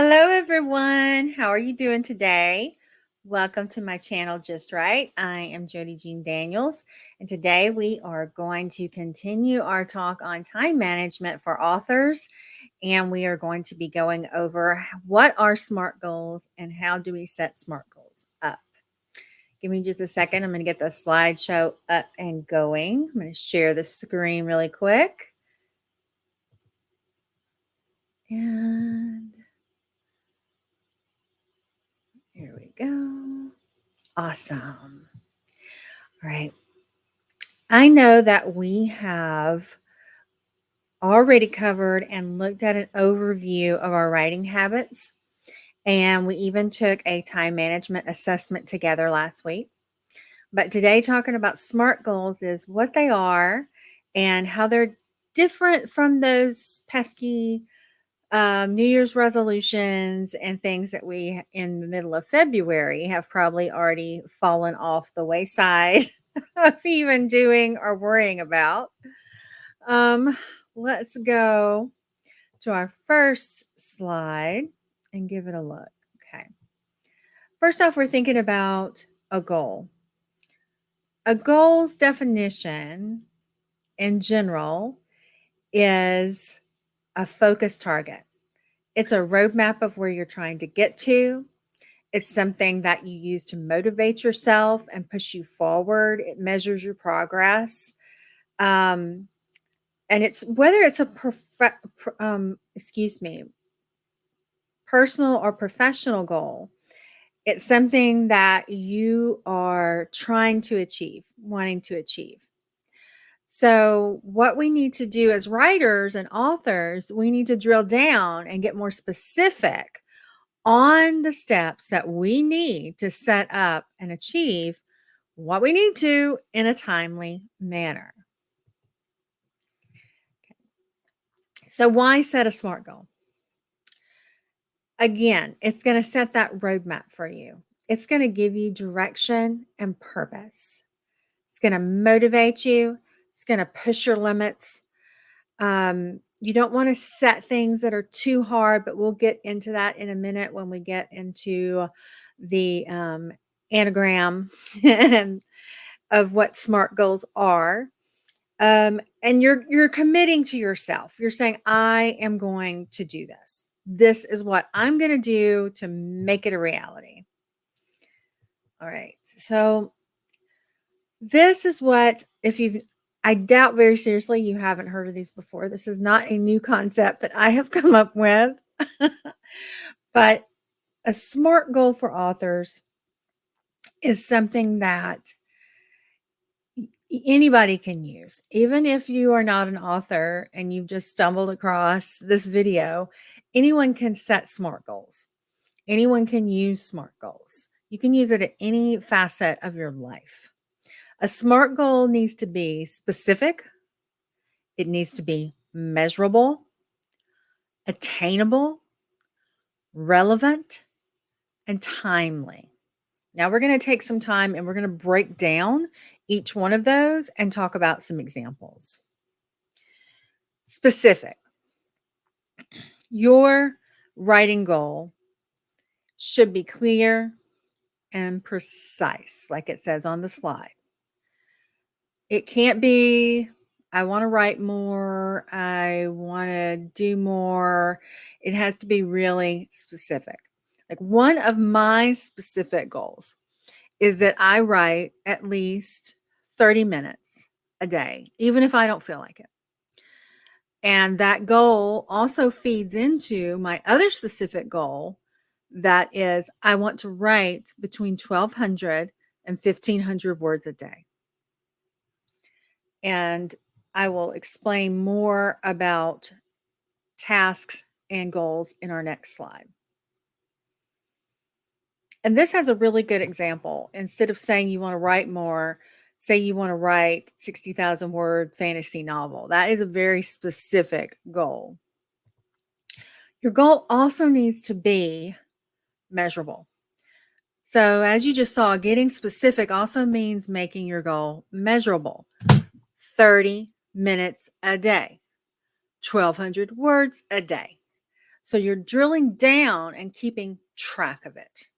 Hello, everyone. How are you doing today? Welcome to my channel, Just Right. I am Jody Jean Daniels, and today we are going to continue our talk on time management for authors. And we are going to be going over what are SMART goals and how do we set SMART goals up. Give me just a second. I'm going to get the slideshow up and going. I'm going to share the screen really quick. And here we go. Awesome. All right. I know that we have already covered and looked at an overview of our writing habits, and we even took a time management assessment together last week. But today, talking about SMART goals is what they are and how they're different from those pesky New Year's resolutions and things that we in the middle of February have probably already fallen off the wayside of even doing or worrying about. Let's go to our first slide and give it a look. Okay. First off, we're thinking about a goal. A goal's definition in general is a focus target. It's a roadmap of where you're trying to get to. It's something that you use to motivate yourself and push you forward. It measures your progress. And it's whether it's a personal or professional goal, it's something that you are trying to achieve, wanting to achieve. So what we need to do as writers and authors, we need to drill down and get more specific on the steps that we need to set up and achieve what we need to in a timely manner. So why set a SMART goal? Again, it's going to set that roadmap for you. It's going to give you direction and purpose. It's going to motivate you. It's going to push your limits. You don't want to set things that are too hard, but we'll get into that in a minute when we get into the anagram of what SMART goals are. And you're committing to yourself. You're saying, I am going to do this. This is what I'm going to do to make it a reality. All right. So this is what, I doubt very seriously you haven't heard of these before. This is not a new concept that I have come up with, but a SMART goal for authors is something that anybody can use. Even if you are not an author and you've just stumbled across this video, anyone can set SMART goals. Anyone can use SMART goals. You can use it at any facet of your life. A SMART goal needs to be specific. It needs to be measurable, attainable, relevant, and timely. Now we're going to take some time and we're going to break down each one of those and talk about some examples. Specific. Your writing goal should be clear and precise, like it says on the slide. It can't be, I want to write more, I want to do more. It has to be really specific. Like one of my specific goals is that I write at least 30 minutes a day, even if I don't feel like it. And that goal also feeds into my other specific goal that is I want to write between 1,200 and 1,500 words a day. And I will explain more about tasks and goals in our next slide. And this has a really good example. Instead of saying you want to write more, say you want to write 60,000 word fantasy novel. That is a very specific goal. Your goal also needs to be measurable. So as you just saw, getting specific also means making your goal measurable. 30 minutes a day, 1,200 words a day. So you're drilling down and keeping track of it.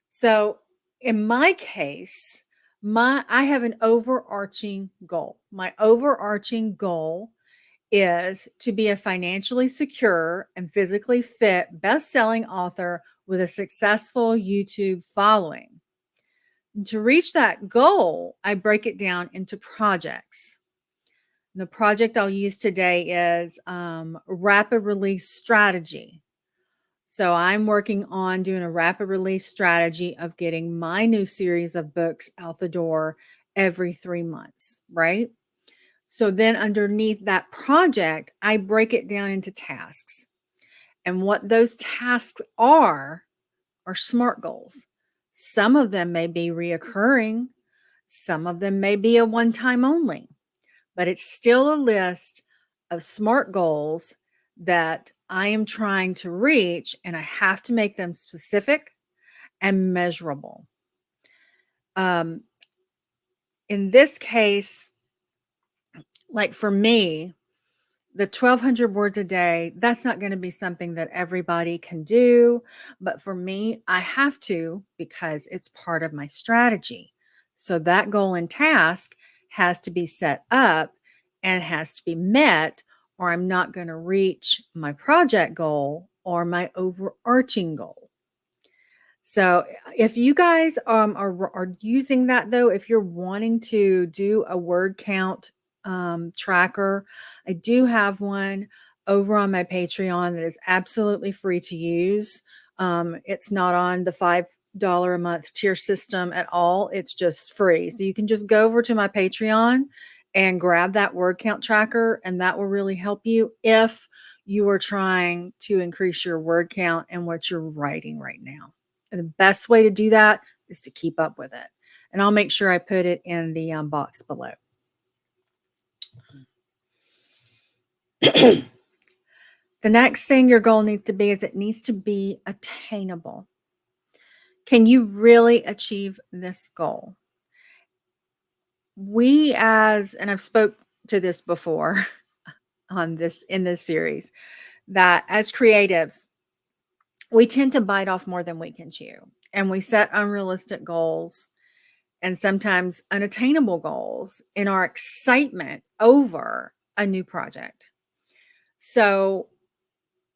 So in my case, I have an overarching goal. My overarching goal is to be a financially secure and physically fit best-selling author with a successful YouTube following. To reach that goal, I break it down into projects. The project I'll use today is rapid release strategy. So I'm working on doing a rapid release strategy of getting my new series of books out the door every 3 months, right? So then underneath that project, I break it down into tasks. And what those tasks are SMART goals. Some of them may be reoccurring, some of them may be a one time only, but it's still a list of SMART goals that I am trying to reach, and I have to make them specific and measurable. In this case, like for me, the 1,200 words a day, that's not going to be something that everybody can do. But for me, I have to because it's part of my strategy. So that goal and task has to be set up and has to be met, or I'm not going to reach my project goal or my overarching goal. So if you guys are using that though, if you're wanting to do a word count tracker, I do have one over on my Patreon that is absolutely free to use. It's not on the $5 a month tier system at all. It's just free. So you can just go over to my Patreon and grab that word count tracker, and that will really help you if you are trying to increase your word count and what you're writing right now. And the best way to do that is to keep up with it. And I'll make sure I put it in the box below. The next thing your goal needs to be is it needs to be attainable. Can you really achieve this goal? And I've spoke to this before in this series, that as creatives, we tend to bite off more than we can chew. And we set unrealistic goals and sometimes unattainable goals in our excitement over a new project. So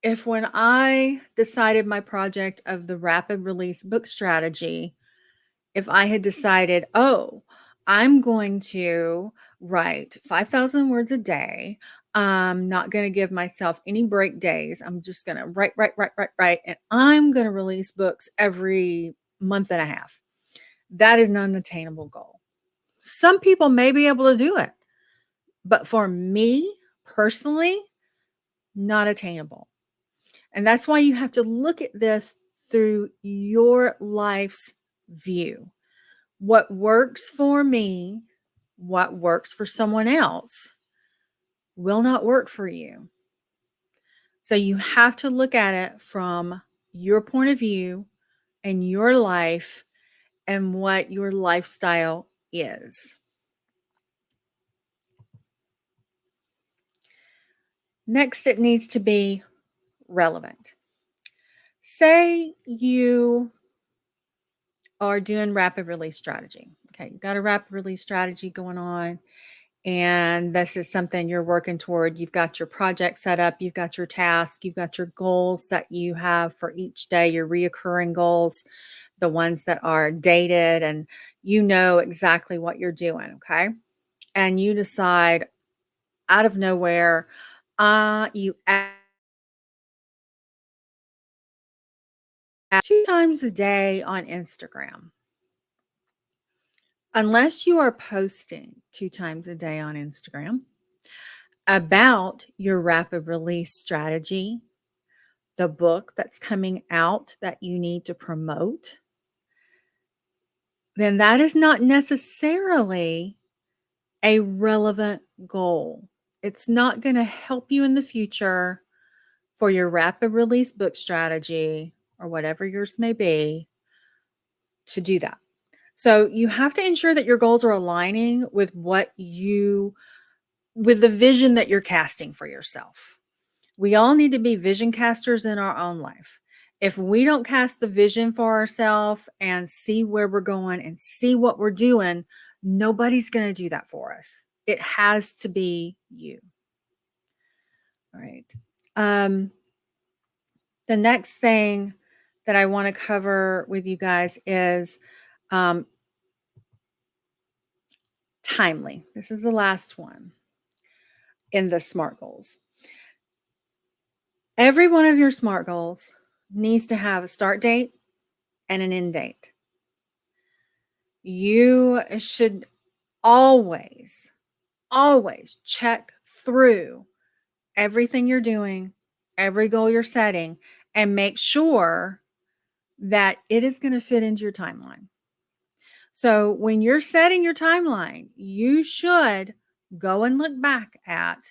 if when I decided my project of the rapid release book strategy, if I had decided, oh, I'm going to write 5,000 words a day, I'm not going to give myself any break days. I'm just going to write. And I'm going to release books every month and a half. That is not an attainable goal. Some people may be able to do it, but for me personally, not attainable. And that's why you have to look at this through your life's view. What works for me, what works for someone else, will not work for you. So you have to look at it from your point of view and your life and what your lifestyle is. Next, it needs to be relevant. Say you are doing rapid release strategy. Okay, you've got a rapid release strategy going on, and this is something you're working toward. You've got your project set up, you've got your task, you've got your goals that you have for each day, your reoccurring goals, the ones that are dated, and you know exactly what you're doing. Okay, and you decide out of nowhere, you add 2 times a day on Instagram. Unless you are posting 2 times a day on Instagram about your rapid release strategy, the book that's coming out that you need to promote, then that is not necessarily a relevant goal. It's not going to help you in the future for your rapid release book strategy or whatever yours may be to do that. So you have to ensure that your goals are aligning with with the vision that you're casting for yourself, We all need to be vision casters in our own life. If we don't cast the vision for ourselves and see where we're going and see what we're doing, nobody's going to do that for us. It has to be you. All right. The next thing that I want to cover with you guys is um, timely. This is the last one in the SMART goals. Every one of your SMART goals needs to have a start date and an end date. You should always, always check through everything you're doing, every goal you're setting, and make sure that it is going to fit into your timeline. So when you're setting your timeline, you should go and look back at,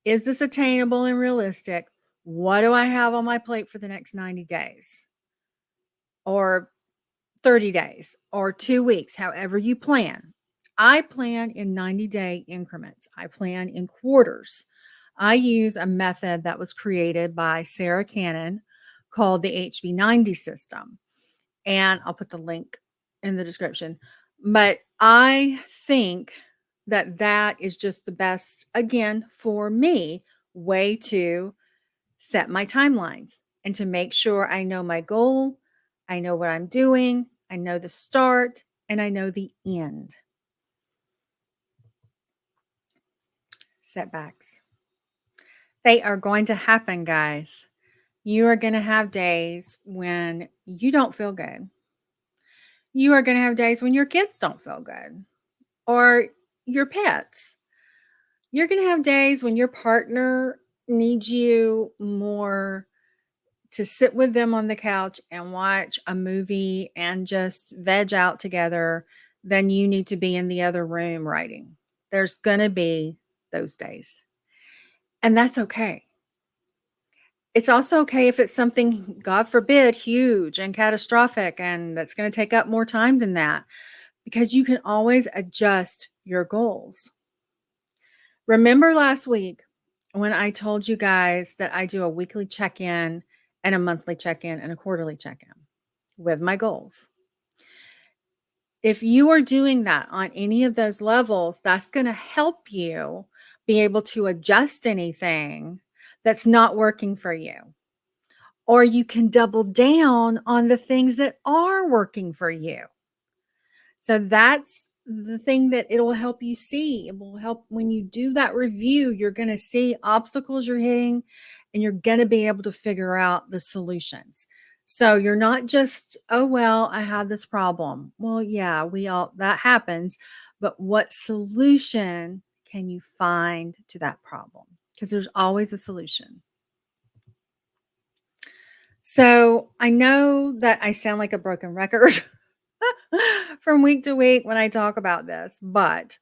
is this attainable and realistic? What do I have on my plate for the next 90 days or 30 days or 2 weeks, however you plan? I plan in 90-day increments. I plan in quarters. I use a method that was created by Sarah Cannon called the HB90 system. And I'll put the link in the description. But I think that that is just the best, again, for me, way to set my timelines and to make sure I know my goal, I know what I'm doing, I know the start, and I know the end. Setbacks. They are going to happen, guys. You are going to have days when you don't feel good. You are going to have days when your kids don't feel good or your pets. You're going to have days when your partner needs you more to sit with them on the couch and watch a movie and just veg out together than you need to be in the other room writing. There's going to be those days. And that's okay. It's also okay if it's something, God forbid, huge and catastrophic and that's going to take up more time than that, because you can always adjust your goals. Remember last week when I told you guys that I do a weekly check-in and a monthly check-in and a quarterly check-in with my goals? If you are doing that on any of those levels, that's going to help you be able to adjust anything that's not working for you. Or you can double down on the things that are working for you. So that's the thing that it'll help you see. It will help when you do that review. You're going to see obstacles you're hitting and you're going to be able to figure out the solutions. So you're not just, oh, well, I have this problem. Well, yeah, that happens. But what solution can you find to that problem? Because there's always a solution. So I know that I sound like a broken record from week to week when I talk about this, but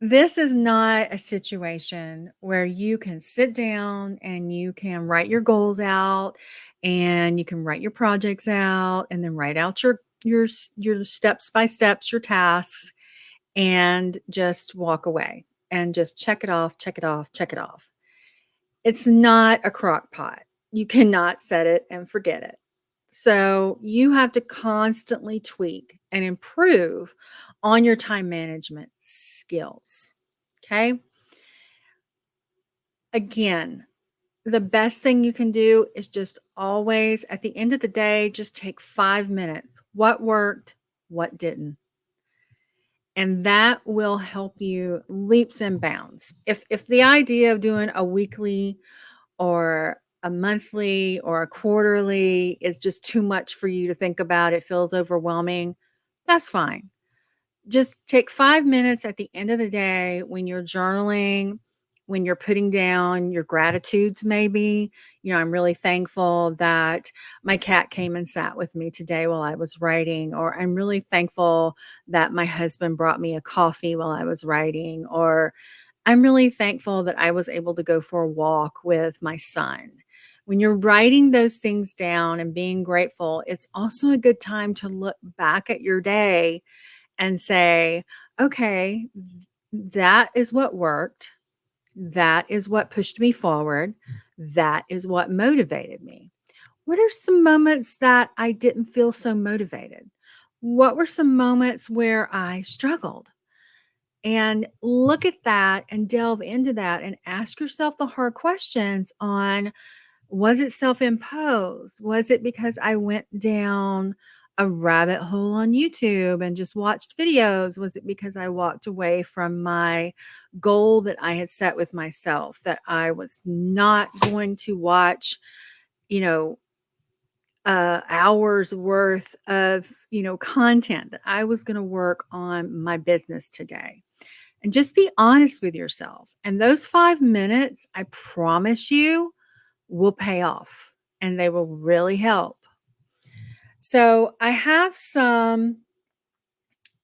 this is not a situation where you can sit down and you can write your goals out and you can write your projects out and then write out your steps by steps, your tasks, and just walk away and just check it off, check it off, check it off. It's not a crock pot. You cannot set it and forget it. So you have to constantly tweak and improve on your time management skills. Okay. Again, the best thing you can do is just always, at the end of the day, just take 5 minutes. What worked? What didn't? And that will help you leaps and bounds. If the idea of doing a weekly or a monthly or a quarterly is just too much for you to think about, it feels overwhelming, that's fine. Just take 5 minutes at the end of the day when you're journaling, when you're putting down your gratitudes, maybe. I'm really thankful that my cat came and sat with me today while I was writing, or I'm really thankful that my husband brought me a coffee while I was writing, or I'm really thankful that I was able to go for a walk with my son. When you're writing those things down and being grateful, it's also a good time to look back at your day and say, okay, that is what worked. That is what pushed me forward. That is what motivated me. What are some moments that I didn't feel so motivated? What were some moments where I struggled? And look at that and delve into that and ask yourself the hard questions on, was it self imposed? Was it because I went down a rabbit hole on YouTube and just watched videos? Was it because I walked away from my goal that I had set with myself, that I was not going to watch, you know, hours worth of, content, that I was going to work on my business today? And just be honest with yourself. And those 5 minutes, I promise you, will pay off and they will really help. So, I have some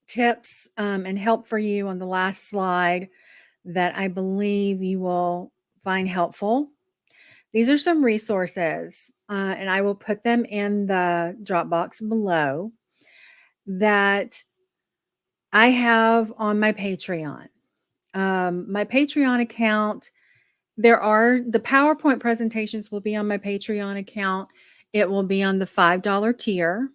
tips and help for you on the last slide that I believe you will find helpful. These are some resources, and I will put them in the Dropbox below, that I have on my Patreon. My Patreon account, the PowerPoint presentations will be on my Patreon account. It will be on the $5 tier.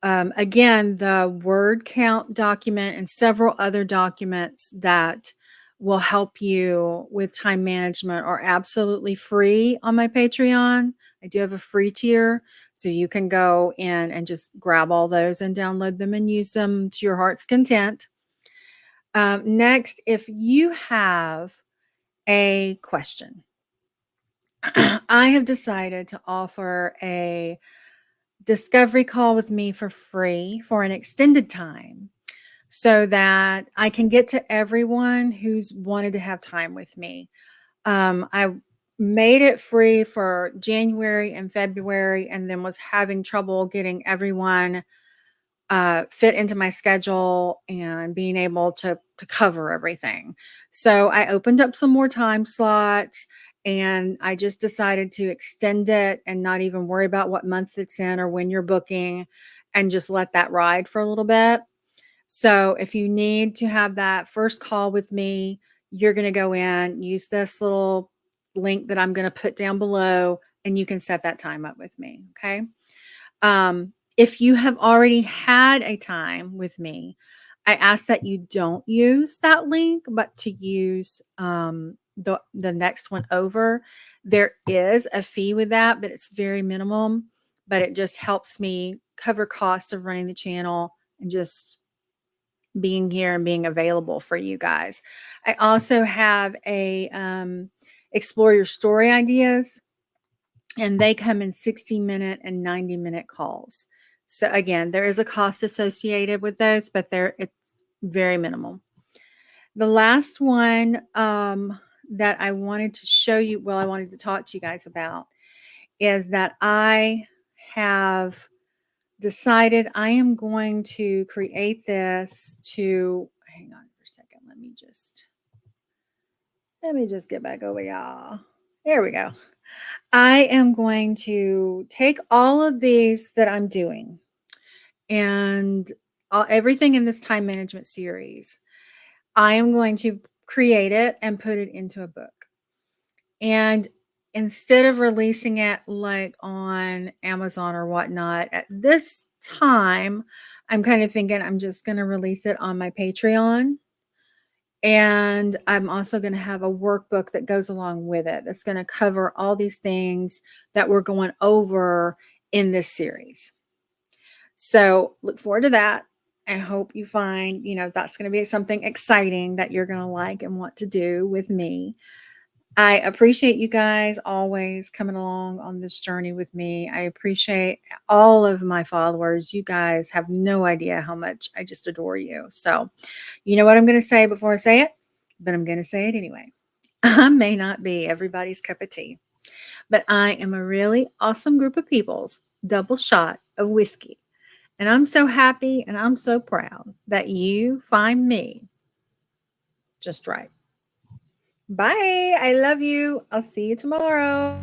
Again, the word count document and several other documents that will help you with time management are absolutely free on my Patreon. I do have a free tier, so you can go in and just grab all those and download them and use them to your heart's content. Next, if you have a question, I have decided to offer a discovery call with me for free for an extended time, so that I can get to everyone who's wanted to have time with me. I made it free for January and February, and then was having trouble getting everyone fit into my schedule and being able to cover everything. So I opened up some more time slots, and I just decided to extend it and not even worry about what month it's in or when you're booking, and just let that ride for a little bit. So if you need to have that first call with me, you're going to go in, use this little link that I'm going to put down below, and you can set that time up with me. Okay. If you have already had a time with me, I ask that you don't use that link, but to use the next one over. There is a fee with that, but it's very minimum. But it just helps me cover costs of running the channel and just being here and being available for you guys. I also have a explore your story ideas, and they come in 60-minute and 90-minute calls. So again, there is a cost associated with those, but it's very minimal. The last one that I wanted to show you, well, I wanted to talk to you guys about, is that I have decided I am going to create this to, hang on for a second. Let me just get back over y'all. There we go. I am going to take all of these that I'm doing and everything in this time management series. I am going to create it and put it into a book. And instead of releasing it like on Amazon or whatnot, at this time, I'm kind of thinking I'm just going to release it on my Patreon. And I'm also going to have a workbook that goes along with it that's going to cover all these things that we're going over in this series. So look forward to that. I hope you find, that's going to be something exciting that you're going to like and want to do with me. I appreciate you guys always coming along on this journey with me. I appreciate all of my followers. You guys have no idea how much I just adore you. So, you know what I'm going to say before I say it, but I'm going to say it anyway. I may not be everybody's cup of tea, but I am a really awesome group of people's double shot of whiskey. And I'm so happy and I'm so proud that you find me just right. Bye. I love you. I'll see you tomorrow.